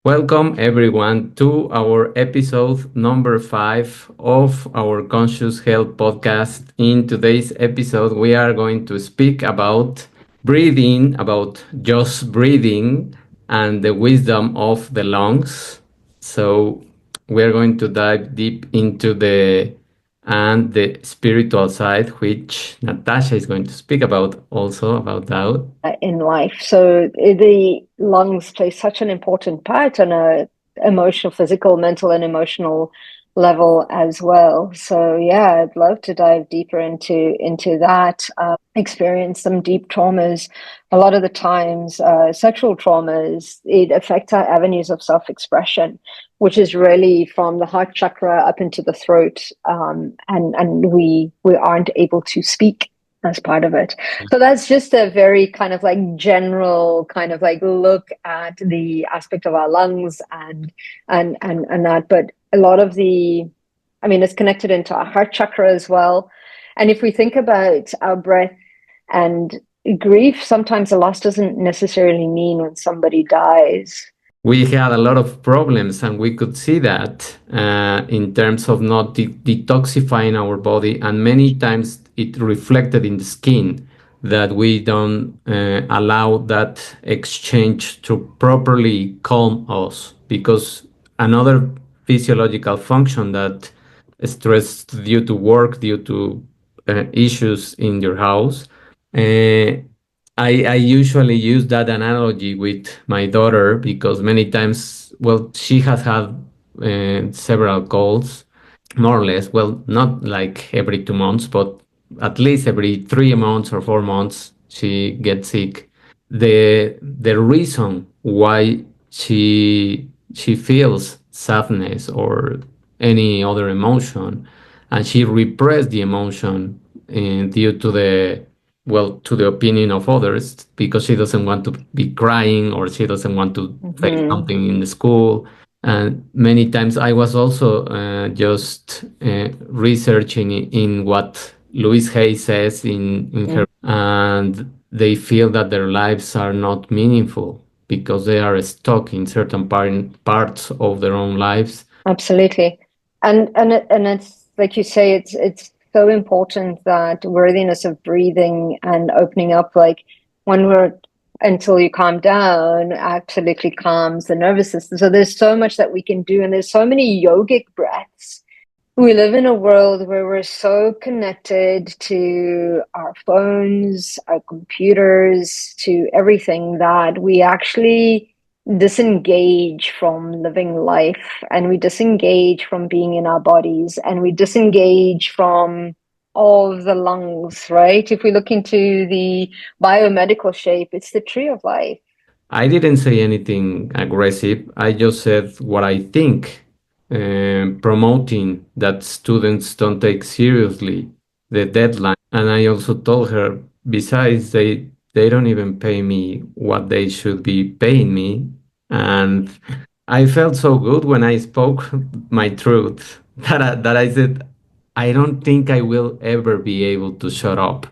Welcome everyone to our episode number 5 of our Conscious Health podcast. In today's episode, we are going to speak about breathing, about just breathing and the wisdom of the lungs. So, we are going to dive deep into the spiritual side, which Natasha is going to speak about also about that. In life. So the lungs play such an important part on a emotional, physical, mental, and emotional level as well. So yeah, I'd love to dive deeper into that. Experience some deep traumas. A lot of the times, sexual traumas, it affects our avenues of self-expression, which is really from the heart chakra up into the throat, and we aren't able to speak as part of it. So that's just a very kind of like general kind of like look at the aspect of our lungs and that. But a lot of I mean, it's connected into our heart chakra as well. And if we think about our breath and grief, sometimes a loss doesn't necessarily mean when somebody dies. We had a lot of problems, and we could see that in terms of not detoxifying our body, and many times it reflected in the skin that we don't allow that exchange to properly calm us, because another physiological function that stress due to work, due to issues in your house. uh, I usually use that analogy with my daughter, because many times, well, she has had several colds, more or less. Well, not like every 2 months, but at least every 3 months or 4 months, she gets sick. The reason why she feels sadness or any other emotion, and she repressed the emotion due to the opinion of others, because she doesn't want to be crying, or she doesn't want to say Mm-hmm. something in the school. And many times I was also just researching in what Louise Hay says in her, and they feel that their lives are not meaningful because they are stuck in certain parts of their own lives. Absolutely. And it's like you say, it's so important that worthiness of breathing and opening up, like when we're until you calm down, absolutely calms the nervous system. So there's so much that we can do, and there's so many yogic breaths. We live in a world where we're so connected to our phones, our computers, to everything that we actually disengage from living life, and we disengage from being in our bodies, and we disengage from all of the lungs, right? If we look into the biomedical shape, it's the tree of life. I didn't say anything aggressive. I just said what I think, promoting that students don't take seriously the deadline. And I also told her, besides, they don't even pay me what they should be paying me. And I felt so good when I spoke my truth, that I said, I don't think I will ever be able to shut up.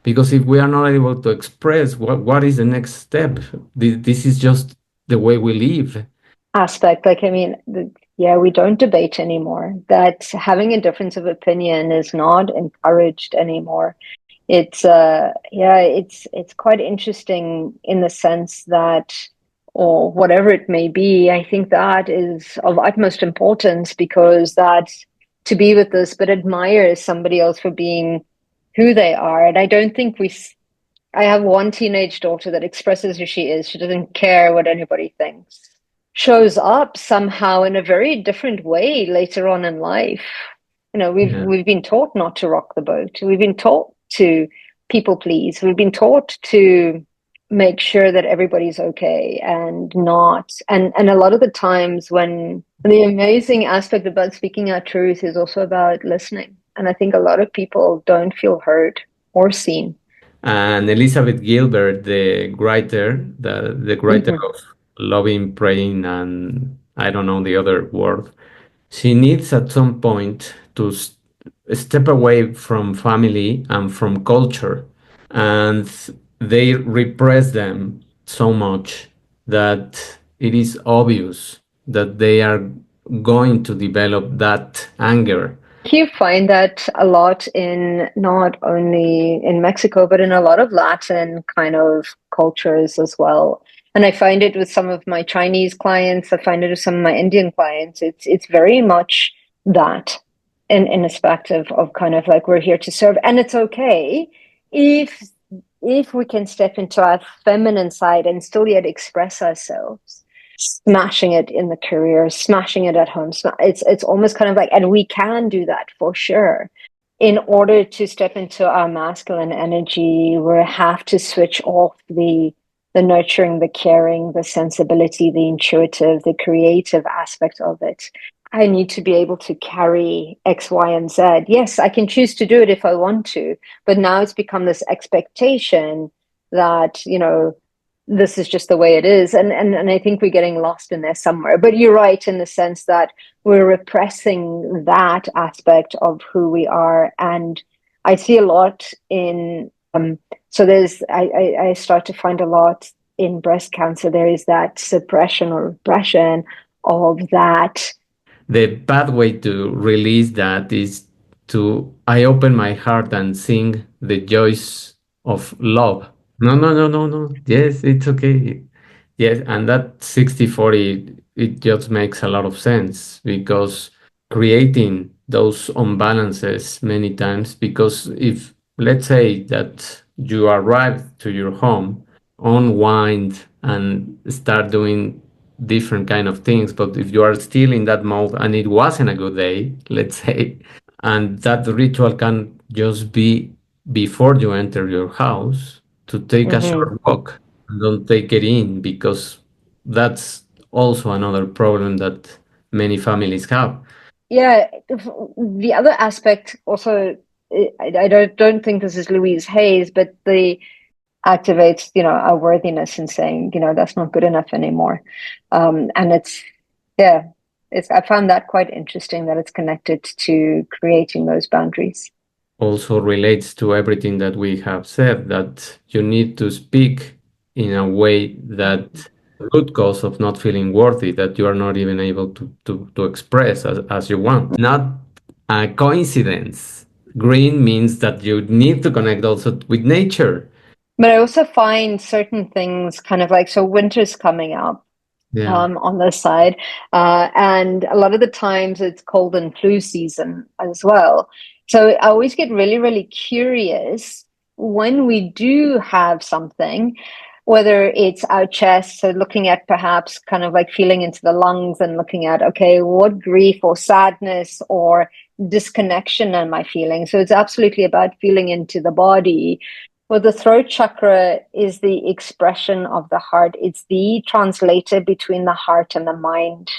Because if we are not able to express what is the next step, this is just the way we live. Aspect. Like, I mean, yeah, we don't debate anymore. That having a difference of opinion is not encouraged anymore. Yeah, it's quite interesting in the sense that, or whatever it may be, I think that is of utmost importance, because that to be with this, but admire somebody else for being who they are. And I don't think I have one teenage daughter that expresses who she is. She doesn't care what anybody thinks. Shows up somehow in a very different way later on in life. You know, Yeah. we've been taught not to rock the boat. We've been taught to people please. We've been taught to make sure that everybody's okay and not. And a lot of the times when the amazing aspect about speaking our truth is also about listening. And I think a lot of people don't feel heard or seen. And Elizabeth Gilbert, the writer, the writer Mm-hmm. of Loving, Praying, and I don't know the other word, she needs at some point to step away from family and from culture, and they repress them so much that it is obvious that they are going to develop that anger. You find that a lot in not only in Mexico, but in a lot of Latin kind of cultures as well. And I find it with some of my Chinese clients, I find it with some of my Indian clients. It's very much that in aspect of kind of like we're here to serve. And it's okay if if we can step into our feminine side and still yet express ourselves, smashing it in the career, smashing it at home. It's almost kind of like, and we can do that for sure. In order to step into our masculine energy, we have to switch off the nurturing, the caring, the sensibility, the intuitive, the creative aspect of it. I need to be able to carry X, Y, and Z. Yes, I can choose to do it if I want to, but now it's become this expectation that, this is just the way it is. And I think we're getting lost in there somewhere. But you're right in the sense that we're repressing that aspect of who we are. And I see a lot in so I start to find a lot in breast cancer. There is that suppression or repression of that. The bad way to release that is to I open my heart and sing the joys of love. No, no, no, no, no. Yes, it's okay. Yes, and that 60/40, it just makes a lot of sense because creating those unbalances many times, because if let's say that you arrive to your home, unwind and start doing different kind of things, but if you are still in that mode and it wasn't a good day, let's say, and that ritual can just be before you enter your house to take a Mm-hmm. short walk and don't take it in because that's also another problem that many families have. Yeah, the other aspect also, I don't think this is Louise Hayes, but the activates, our worthiness in saying, that's not good enough anymore. And yeah, I found that quite interesting that it's connected to creating those boundaries. Also relates to everything that we have said, that you need to speak in a way that root cause of not feeling worthy, that you are not even able to express as you want. Not a coincidence. Green means that you need to connect also with nature. But I also find certain things kind of like, so winter's coming up. Yeah. On this side. And a lot of the times it's cold and flu season as well. So I always get really, really curious when we do have something, whether it's our chest, so looking at perhaps kind of like feeling into the lungs and looking at, okay, what grief or sadness or disconnection am I feeling? So it's absolutely about feeling into the body. Well, the throat chakra is the expression of the heart. It's the translator between the heart and the mind.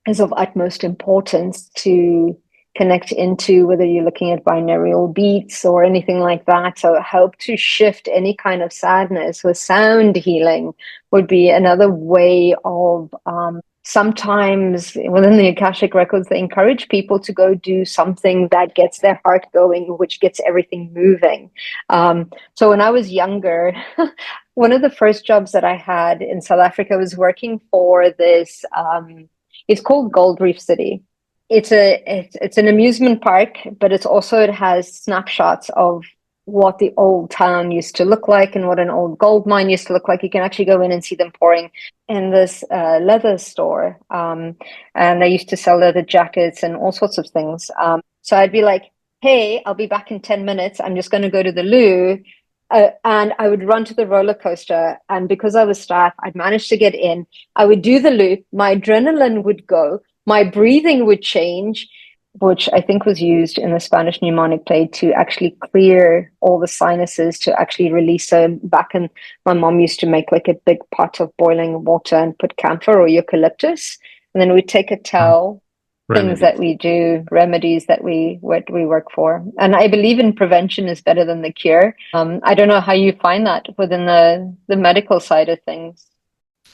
Is of utmost importance to connect into, whether you're looking at binaural beats or anything like that. So help to shift any kind of sadness with sound healing would be another way of sometimes within the Akashic records, they encourage people to go do something that gets their heart going, which gets everything moving. So when I was younger, one of the first jobs that I had in South Africa was working for this. It's called Gold Reef City. It's an amusement park, but it has snapshots of what the old town used to look like and what an old gold mine used to look like. You can actually go in and see them pouring in this leather store, and they used to sell leather jackets and all sorts of things. So I'd be like, "Hey, I'll be back in 10 minutes. I'm just going to go to the loo." And I would run to the roller coaster. And because I was staff, I'd managed to get in. I would do the loop. My adrenaline would go. My breathing would change, which I think was used in the Spanish pneumonic plague to actually clear all the sinuses, to actually release them back. And my mom used to make like a big pot of boiling water and put camphor or eucalyptus. And then we'd take a towel, things that Remedies. we do, remedies that we work for. And I believe in prevention is better than the cure. I don't know how you find that within the medical side of things.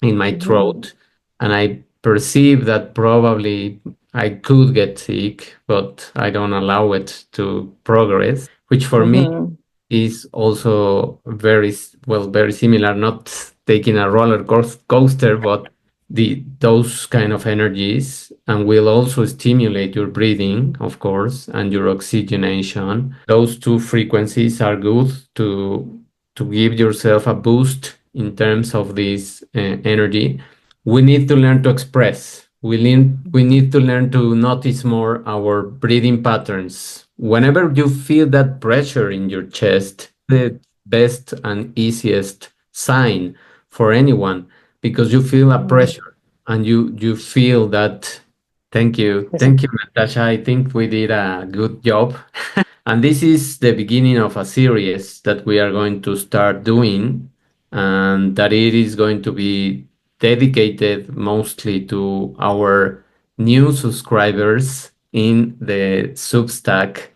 In my Mm-hmm. throat, and I perceive that probably I could get sick, but I don't allow it to progress, which for me Mm-hmm. is also very similar, not taking a roller coaster, but those kind of energies, and will also stimulate your breathing, of course, and your oxygenation. Those two frequencies are good to give yourself a boost in terms of this energy. We need to learn to express. We need to learn to notice more our breathing patterns. Whenever you feel that pressure in your chest, the best and easiest sign for anyone, because you feel a Mm. pressure and you feel that. Is it? Thank you, Natasha. I think we did a good job. And this is the beginning of a series that we are going to start doing, and that it is going to be dedicated mostly to our new subscribers in the Substack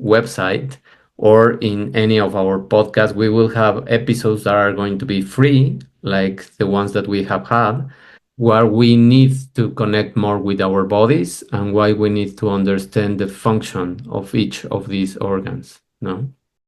website, or in any of our podcasts. We will have episodes that are going to be free, like the ones that we have had, where we need to connect more with our bodies and why we need to understand the function of each of these organs. No?